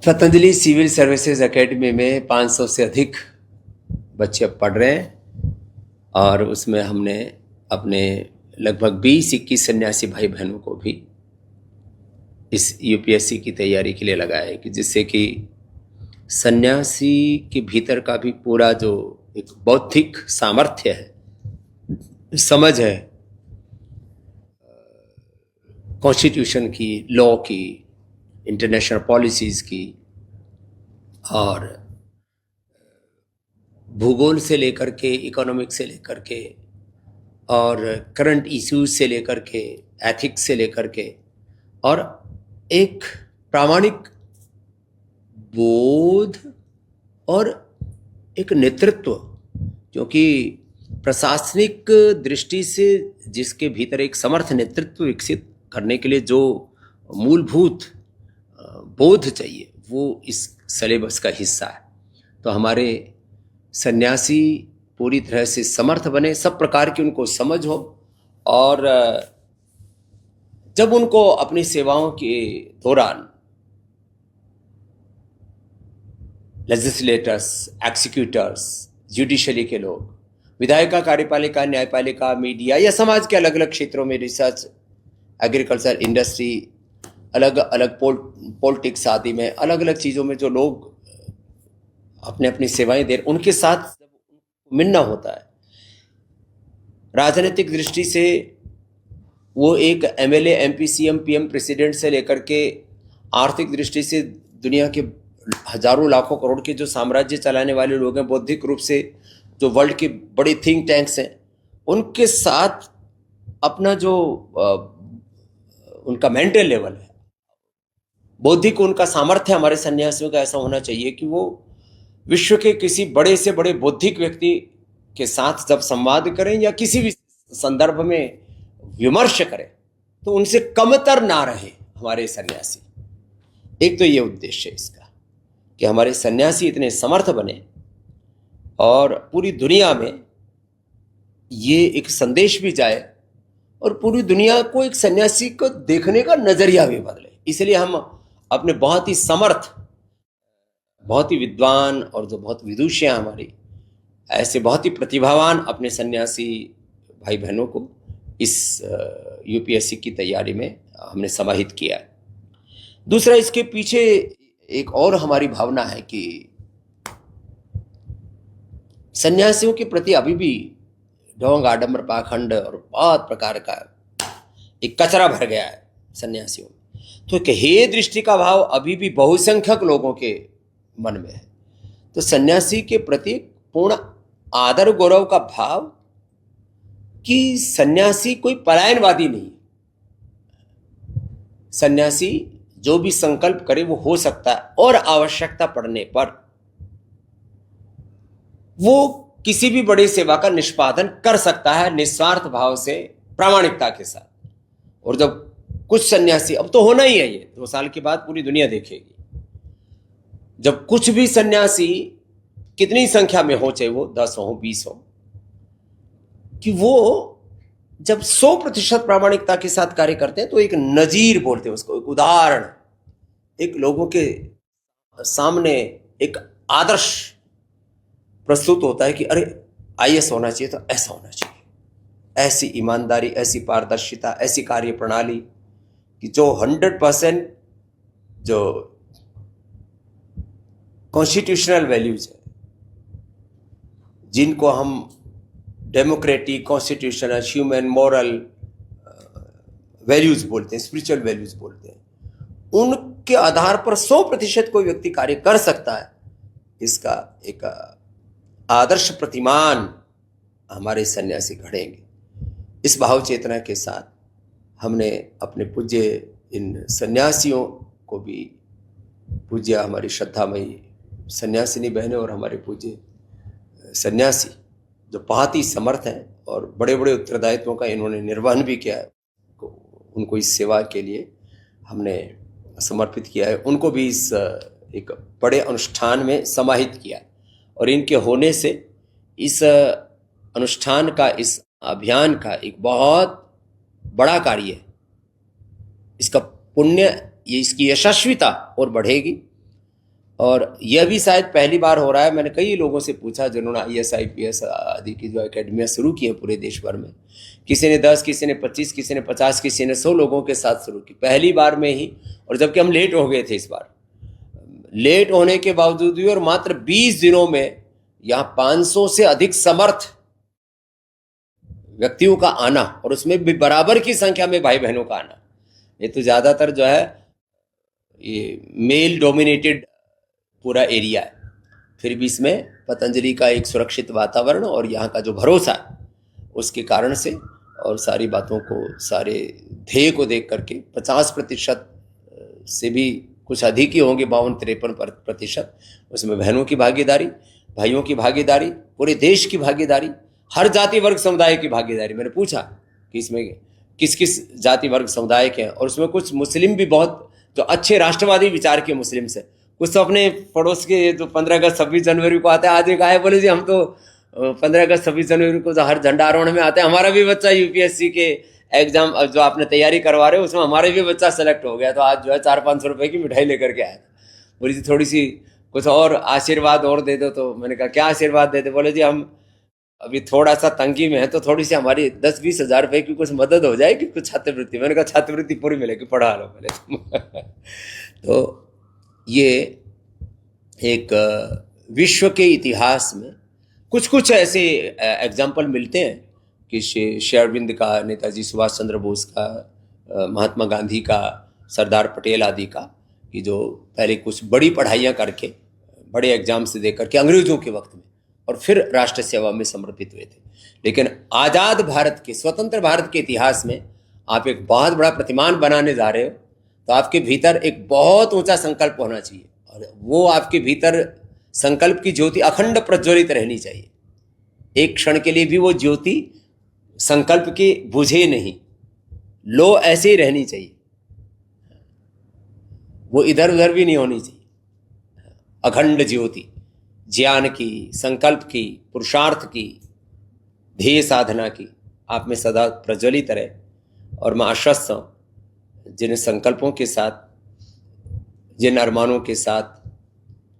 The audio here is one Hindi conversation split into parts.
पतंजलि सिविल सर्विसेज एकेडमी में 500 से अधिक बच्चे अब पढ़ रहे हैं और उसमें हमने अपने लगभग 20-21 सन्यासी भाई बहनों को भी इस यूपीएससी की तैयारी के लिए लगाया है कि जिससे कि सन्यासी के भीतर का भी पूरा जो एक बौद्धिक सामर्थ्य है, समझ है कॉन्स्टिट्यूशन की, लॉ की, इंटरनेशनल पॉलिसीज़ की और भूगोल से लेकर के, इकोनॉमिक्स से लेकर के और करंट इश्यूज से लेकर के, एथिक्स से लेकर के और एक प्रामाणिक बोध और एक नेतृत्व, क्योंकि प्रशासनिक दृष्टि से जिसके भीतर एक समर्थ नेतृत्व विकसित करने के लिए जो मूलभूत बोध चाहिए वो इस सिलेबस का हिस्सा है। तो हमारे सन्यासी पूरी तरह से समर्थ बने, सब प्रकार की उनको समझ हो और जब उनको अपनी सेवाओं के दौरान लेजिस्लेटर्स, एक्सिक्यूटर्स, जुडिशरी के लोग, विधायिका, कार्यपालिका, न्यायपालिका, मीडिया या समाज के अलग अलग क्षेत्रों में, रिसर्च, एग्रीकल्चर, इंडस्ट्री, अलग अलग पॉलिटिक्स आदि में, अलग अलग चीज़ों में जो लोग अपने अपनी सेवाएं दे, उनके साथ मिलना होता है। राजनीतिक दृष्टि से वो एक MLA, MP, CM, PM, president से लेकर के आर्थिक दृष्टि से दुनिया के हजारों लाखों करोड़ के जो साम्राज्य चलाने वाले लोग हैं, बौद्धिक रूप से जो वर्ल्ड के बड़े थिंक टैंक्स हैं, उनके साथ अपना जो उनका मेंटल लेवल है, बौद्धिक उनका सामर्थ्य, हमारे सन्यासियों का ऐसा होना चाहिए कि वो विश्व के किसी बड़े से बड़े बौद्धिक व्यक्ति के साथ जब संवाद करें या किसी भी संदर्भ में विमर्श करें तो उनसे कमतर ना रहे हमारे सन्यासी। एक तो ये उद्देश्य है इसका कि हमारे सन्यासी इतने समर्थ बने और पूरी दुनिया में ये एक संदेश भी जाए और पूरी दुनिया को एक सन्यासी को देखने का नजरिया भी बदले। इसलिए हम अपने बहुत ही समर्थ, बहुत ही विद्वान और जो बहुत विदुषी हैं हमारी, ऐसे बहुत ही प्रतिभावान अपने सन्यासी भाई बहनों को इस यूपीएससी की तैयारी में हमने समाहित किया है। दूसरा, इसके पीछे एक और हमारी भावना है कि सन्यासियों के प्रति अभी भी ढोंग, आडंबर, पाखंड और बहुत प्रकार का एक कचरा भर गया है सन्यासियों में। तो एक हे दृष्टि का भाव अभी भी बहुसंख्यक लोगों के मन में है। तो सन्यासी के प्रति पूर्ण आदर गौरव का भाव कि सन्यासी कोई पलायनवादी नहीं है। सन्यासी जो भी संकल्प करे वो हो सकता है और आवश्यकता पड़ने पर वो किसी भी बड़ी सेवा का निष्पादन कर सकता है निस्वार्थ भाव से, प्रामाणिकता के साथ। और जब कुछ सन्यासी, अब तो होना ही है, ये 2 साल के बाद पूरी दुनिया देखेगी, जब कुछ भी सन्यासी कितनी संख्या में हो, चाहे वो 10 हो, 20 हो, कि वो जब 100% प्रामाणिकता के साथ कार्य करते हैं तो एक नजीर बोलते हैं उसको, एक उदाहरण, एक लोगों के सामने एक आदर्श प्रस्तुत होता है कि अरे आईएएस होना चाहिए तो ऐसा होना चाहिए, ऐसी ईमानदारी, ऐसी पारदर्शिता, ऐसी कार्य प्रणाली कि जो 100% जो कॉन्स्टिट्यूशनल वैल्यूज है, जिनको हम democratic, constitutional, human, moral values बोलते हैं, स्पिरिचुअल वैल्यूज बोलते हैं, उनके आधार पर 100% कोई व्यक्ति कार्य कर सकता है। इसका एक आदर्श प्रतिमान हमारे सन्यासी घड़ेंगे। इस भाव चेतना के साथ हमने अपने पूज्य इन सन्यासियों को भी, पूज्य हमारी श्रद्धामयी सन्यासिनी बहनें और हमारे पूज्य सन्यासी जो बहुत ही समर्थ हैं और बड़े बड़े उत्तरदायित्वों का इन्होंने निर्वहन भी किया है, उनको इस सेवा के लिए हमने समर्पित किया है, उनको भी इस एक बड़े अनुष्ठान में समाहित किया। और इनके होने से इस अनुष्ठान का, इस अभियान का एक बहुत बड़ा कार्य है। इसका पुण्य, ये इसकी यशस्विता और बढ़ेगी और यह भी शायद पहली बार हो रहा है। मैंने कई लोगों से पूछा जिन्होंने IAS IPS आदि की जो अकेडमियाँ शुरू की हैं पूरे देश भर में, किसी ने 10, किसी ने 25, किसी ने 50, किसी ने 100 लोगों के साथ शुरू की पहली बार में ही। और जबकि हम लेट हो गए थे, इस बार लेट होने के बावजूद भी, और मात्र 20 दिनों में यहाँ 500 से अधिक समर्थ व्यक्तियों का आना, और उसमें भी बराबर की संख्या में भाई बहनों का आना। ये तो ज्यादातर जो है ये मेल डोमिनेटेड पूरा एरिया है, फिर भी इसमें पतंजलि का एक सुरक्षित वातावरण और यहाँ का जो भरोसा है उसके कारण से, और सारी बातों को, सारे ध्येय को देख करके 50% से भी कुछ अधिक ही होंगे, 52-53%। उसमें बहनों की भागीदारी, भाइयों की भागीदारी, पूरे देश की भागीदारी, हर जाति वर्ग समुदाय की भागीदारी। मैंने पूछा कि इसमें किस किस जाति वर्ग समुदाय के हैं, और उसमें कुछ मुस्लिम भी, बहुत जो अच्छे राष्ट्रवादी विचार के मुस्लिम से, कुछ तो अपने पड़ोस के जो 15 अगस्त 26 जनवरी को आते हैं। आज एक आए बोले जी हम तो 15 अगस्त 26 जनवरी को हर झंडारोहण में आते हैं, हमारा भी बच्चा UPSC के एग्जाम जो आपने तैयारी करवा रहे हो उसमें हमारे भी बच्चा सेलेक्ट हो गया, तो आज जो है 400-500 रुपए की मिठाई लेकर के आया था। बोली जी थोड़ी सी कुछ और आशीर्वाद और दे दो। तो मैंने कहा क्या आशीर्वाद दे दो? बोले जी हम अभी थोड़ा सा तंगी में है, तो थोड़ी सी हमारी 10-20 हज़ार रुपए की कुछ मदद हो जाएगी, कुछ छात्रवृत्ति। मैंने कहा छात्रवृत्ति पूरी मिलेगी, पढ़ा लो पहले। तो ये एक विश्व के इतिहास में कुछ कुछ ऐसे एग्जाम्पल मिलते हैं कि श्री अरविंद का, नेताजी सुभाष चंद्र बोस का, महात्मा गांधी का, सरदार पटेल आदि का, कि जो पहले कुछ बड़ी पढ़ाइयाँ करके, बड़े एग्जाम्स दे करके अंग्रेजों के वक्त में, और फिर राष्ट्र सेवा में समर्पित हुए थे। लेकिन आज़ाद भारत के, स्वतंत्र भारत के इतिहास में आप एक बहुत बड़ा प्रतिमान बनाने जा रहे हो, तो आपके भीतर एक बहुत ऊंचा संकल्प होना चाहिए, और वो आपके भीतर संकल्प की ज्योति अखंड प्रज्वलित रहनी चाहिए। एक क्षण के लिए भी वो ज्योति संकल्प की बुझे नहीं, लो ऐसे ही रहनी चाहिए, वो इधर उधर भी नहीं होनी चाहिए। अखंड ज्योति ज्ञान की, संकल्प की, पुरुषार्थ की, ध्येय साधना की आप में सदा प्रज्वलित रहे। और मैं आश्वस्त हूं, जिन संकल्पों के साथ, जिन अरमानों के साथ,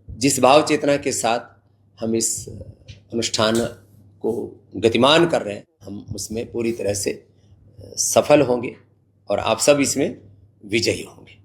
जिस भाव चेतना के साथ हम इस अनुष्ठान को गतिमान कर रहे हैं, हम उसमें पूरी तरह से सफल होंगे और आप सब इसमें विजयी होंगे।